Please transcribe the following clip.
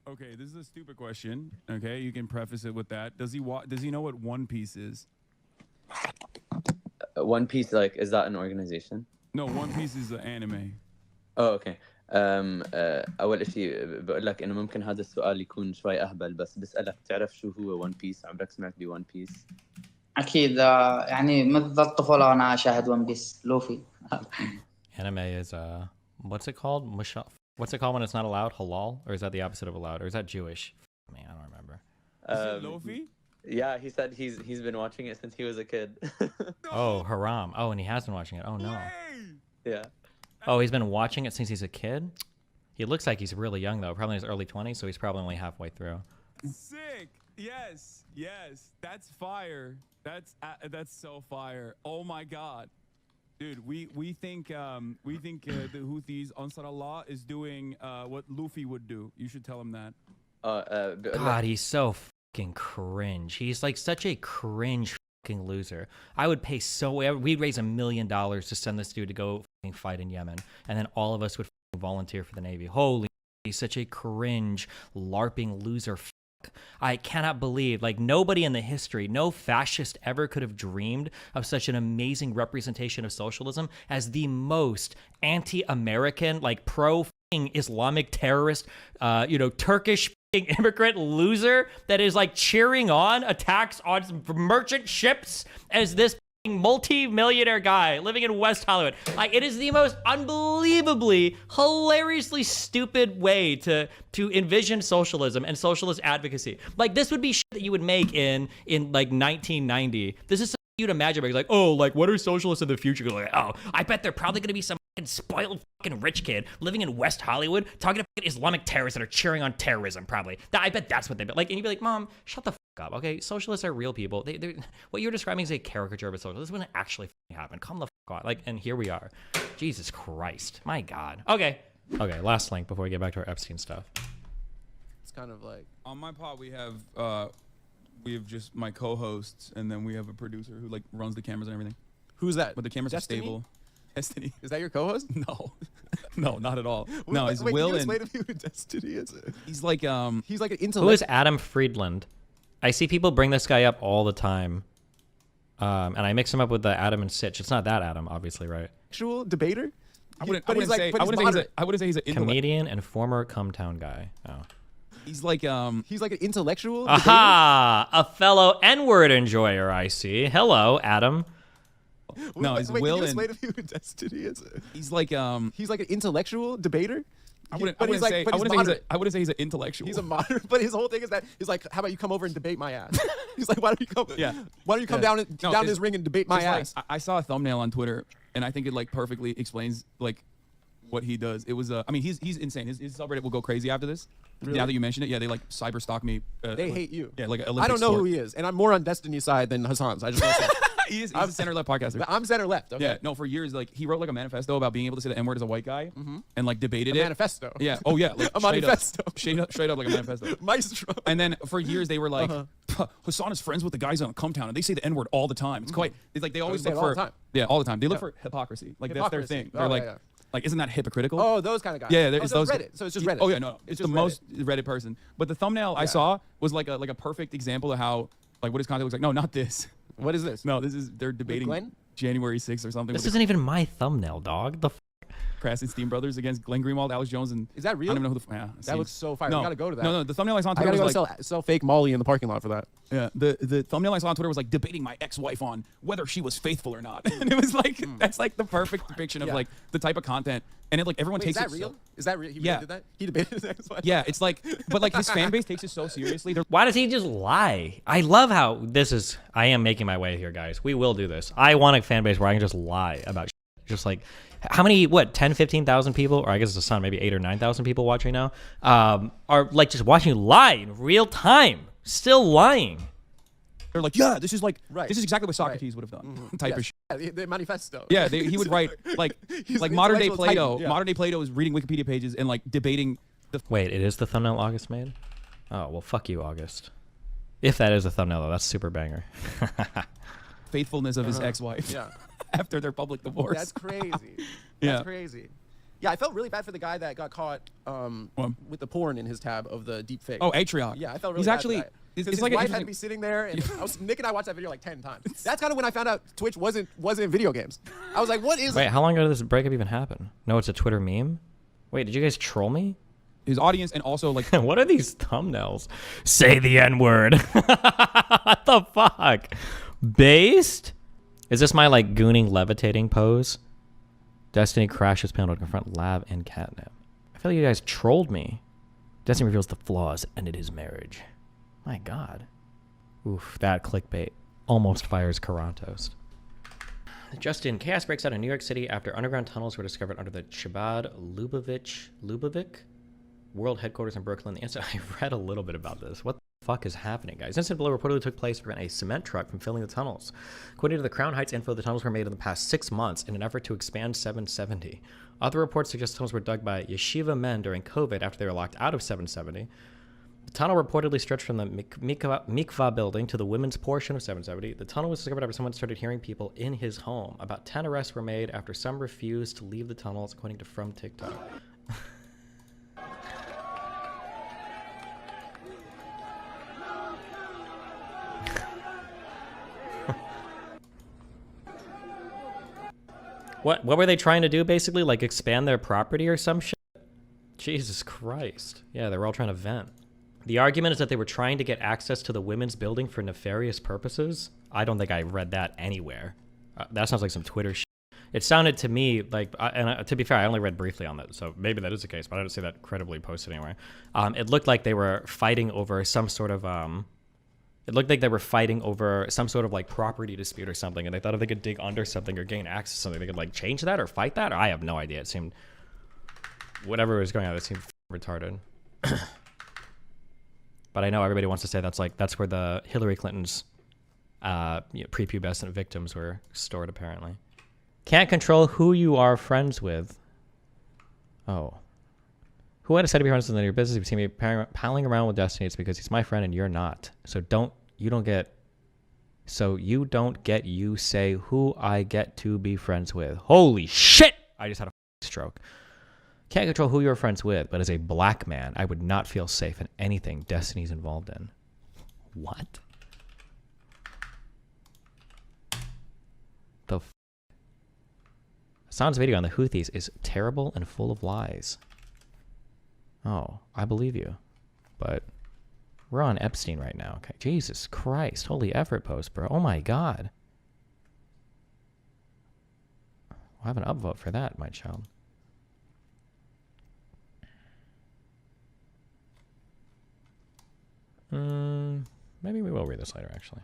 Okay, this is a stupid question. Okay, you can preface it with that. Does he know what One Piece is? One Piece, like, is that an organization? No, One Piece is an anime. اوكي. اول شيء بقول لك انه ممكن هذا السؤال يكون شوي اهبل، بس بسالك تعرف شو هو ون بيس؟ عمرك سمعت بون بيس؟ اكيد يعني منذ الطفوله وانا اشاهد ون بيس لوفي. Anime is what's it called? What's it called when it's not allowed? Halal? Or is that the opposite of allowed? Or is that Jewish? Man, I don't remember. Is it Lofi? Yeah, he said he's been watching it since he was a kid. Oh, haram. Oh, and he has been watching it. Oh no. Yeah. Oh, he's been watching it since he's a kid? He looks like he's really young though, probably in his early 20s, so he's probably only halfway through. Sick. Yes. That's fire. That's so fire. Oh my god. Dude, we think the Houthis, Ansar Allah, is doing what Luffy would do. You should tell him that. God, he's so fucking cringe. He's like such a cringe fucking loser. I would pay we'd raise $1 million to send this dude to go fucking fight in Yemen, and then all of us would fucking volunteer for the Navy. Holy, he's such a cringe, LARPing loser. I cannot believe, like, nobody in the history, no fascist ever could have dreamed of such an amazing representation of socialism as the most anti-American, like, pro-Islamic terrorist, Turkish immigrant loser that is, like, cheering on attacks on merchant ships as this multi-millionaire guy living in West Hollywood. Like, it is the most unbelievably, hilariously stupid way to envision socialism and socialist advocacy. Like, this would be shit that you would make in like 1990. This is something you'd imagine. Like, oh, like, what are socialists in the future? Like, oh, I bet they're probably going to be some fucking spoiled fucking rich kid living in West Hollywood talking to fucking Islamic terrorists that are cheering on terrorism, probably. I bet that's what they like. And you'd be like, Mom, shut the fuck up, okay? Socialists are real people. What you're describing is a caricature of a socialist. This wouldn't actually happen. Calm the fuck on. Like, and here we are. Jesus Christ. My God. Okay, last link before we get back to our Epstein stuff. It's kind of like... On my pod, we have just my co-hosts, and then we have a producer who, like, runs the cameras and everything. Who's that? But the cameras Destiny? are stable. Destiny. Is that your co-host? No, not at all. No, it's wait, Will can you and explain to me who Destiny is? he's like an intellect. Who is Adam Friedland? I see people bring this guy up all the time. And I mix him up with the Adam and Sitch. It's not that Adam, obviously, right? Actual debater? I wouldn't say he's an comedian and former Cumtown guy. Oh. He's like an intellectual. Aha! A fellow N-word enjoyer, I see. Hello, Adam. No, it's Will and... Can you explain to me who Destiny is? He's like an intellectual debater. I wouldn't say he's an intellectual. He's a modern, but his whole thing is that he's like, how about you come over and debate my ass? He's like, why don't you come? Yeah. Why don't you come down this ring and debate my ass? Like, I saw a thumbnail on Twitter, and I think it like perfectly explains like what he does. It was I mean, he's insane. His subreddit will go crazy after this. Really? Now that you mention it, yeah, they like cyber stalk me. They hate you. Yeah, like I don't know who he is, and I'm more on Destiny's side than Hasan's. I just want to say. He's a center-left podcaster. But I'm center-left. Okay. Yeah, no, for years, like, he wrote, like, a manifesto about being able to say the N-word as a white guy and, like, debated it. Manifesto. Yeah. Oh, yeah. Like, a manifesto. Straight up like a manifesto. Maestro. And then for years, they were like, Hasan is friends with the guys on Cumtown, and they say the N-word all the time. It's quite, it's like, they always look for... all the time. Yeah, all the time. They look for hypocrisy. Like, that's their thing. They're like... Like, isn't that hypocritical? Oh, those kind of guys. Yeah, it's so those. Reddit. So it's just Reddit. Oh yeah, no, it's the Reddit. most Reddit person. But the thumbnail I saw was like a perfect example of how like what his content looks like. No, not this. What is this? No, they're debating January 6th or something. This isn't even my thumbnail, dog. The Crass and Steam Brothers against Glenn Greenwald, Alex Jones, and is that real? I don't even know who the that looks so fire. No, we gotta go to that. No, the thumbnail I saw on Twitter I gotta was go like sell fake Molly in the parking lot for that. Yeah, the thumbnail I saw on Twitter was like debating my ex-wife on whether she was faithful or not, and it was like that's like the perfect depiction of like the type of content, and it like everyone takes it. Is that real? Is that real? He really did that? He debated his ex-wife. Yeah, it's like, but like his fan base takes it so seriously. Why does he just lie? I love how this is. I am making my way here, guys. We will do this. I want a fan base where I can just lie about just like. How many, 10, 15,000 people, or I guess it's a son, maybe 8,000 or 9,000 people watching now, are like just watching you lie in real time, still lying. They're like, yeah, this is like, this is exactly what Socrates would have done, type of shit. Yeah, the manifesto. Yeah, he would write like modern day Plato. Modern day Plato is reading Wikipedia pages and like debating. Wait, it is the thumbnail August made? Oh well, fuck you, August. If that is a thumbnail though, that's super banger. Faithfulness of his ex-wife. Yeah. After their public divorce. That's crazy. That's crazy. Yeah, I felt really bad for the guy that got caught with the porn in his tab of the deep fake. Oh, Atriarch. Yeah, I felt really He's bad actually. for that. It's His like wife had to be sitting there, and Nick and I watched that video like 10 times. That's kind of when I found out Twitch wasn't video games. I was like, what is Wait, it? how long ago did this breakup even happen? No, it's a Twitter meme? Wait, did you guys troll me? his audience, and also like What are these thumbnails? Say the N-word. What the fuck? Based? Is this my like gooning levitating pose? Destiny crashes panel to confront Lav and Catnip. I feel like you guys trolled me. Destiny reveals the flaws that ended his marriage. My god. Oof, that clickbait almost fires Karantos. Justin, chaos breaks out in New York City after underground tunnels were discovered under the Chabad Lubavitch world headquarters in Brooklyn. I read a little bit about this. What the fuck is happening, guys? Instant blow reportedly took place to prevent a cement truck from filling the tunnels. According to the Crown Heights info, the tunnels were made in the past 6 months in an effort to expand 770. Other reports suggest tunnels were dug by yeshiva men during COVID after they were locked out of 770. The tunnel reportedly stretched from the mikvah building to the women's portion of 770. The tunnel was discovered after someone started hearing people in his home. About 10 arrests were made after some refused to leave the tunnels, according to From TikTok. What were they trying to do, basically? Like expand their property or some shit? Jesus Christ. Yeah, they were all trying to vent. The argument is that they were trying to get access to the women's building for nefarious purposes. I don't think I read that anywhere. That sounds like some Twitter shit. It sounded to me like, to be fair, I only read briefly on that, so maybe that is the case, but I didn't see that credibly posted anywhere. It looked like they were fighting over some sort of, like property dispute or something, and they thought if they could dig under something or gain access to something, they could like change that or fight that, or I have no idea. It seemed, whatever was going on, it seemed retarded. But I know everybody wants to say that's where the Hillary Clinton's prepubescent victims were stored, apparently. Can't control who you are friends with. Oh. Who had to say to be friends with in your business? If you see me palling around with Destiny, it's because he's my friend and you're not. So you don't get you say who I get to be friends with. Holy shit! I just had a stroke. Can't control who you're friends with, but as a black man, I would not feel safe in anything Destiny's involved in. What? The f***? Hasan's video on the Houthis is terrible and full of lies. Oh, I believe you. But we're on Epstein right now. Okay, Jesus Christ. Holy effort post, bro. Oh my God. I'll have an upvote for that, my child. Maybe we will read this later, actually.